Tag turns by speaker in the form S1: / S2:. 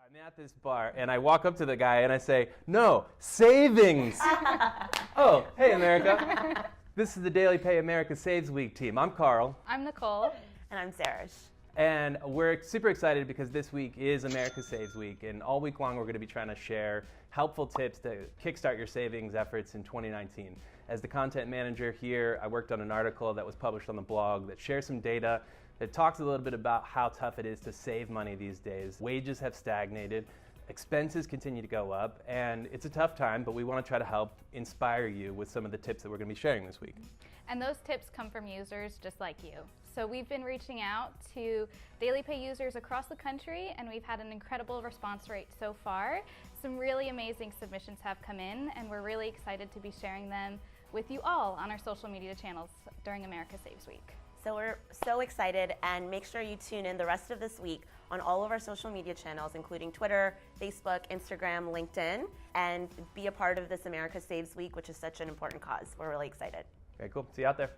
S1: I'm at this bar and I walk up to the guy and I say, "No, savings!" Oh, hey America. This is the DailyPay America Saves Week team. I'm Carl.
S2: I'm Nicole.
S3: And I'm Sarah.
S1: And we're super excited because this week is America Saves Week, and all week long we're going to be trying to share helpful tips to kickstart your savings efforts in 2019. As the content manager here, I worked on an article that was published on the blog that shares some data that talks a little bit about how tough it is to save money these days. Wages have stagnated, expenses continue to go up, and it's a tough time, but we want to try to help inspire you with some of the tips that we're going to be sharing this week.
S2: And those tips come from users just like you. So we've been reaching out to DailyPay users across the country, and we've had an incredible response rate so far. Some really amazing submissions have come in, and we're really excited to be sharing them with you all on our social media channels during America Saves Week.
S3: So we're so excited, and make sure you tune in the rest of this week on all of our social media channels, including Twitter, Facebook, Instagram, LinkedIn, and be a part of this America Saves Week, which is such an important cause. We're really excited.
S1: Okay, cool. See you out there.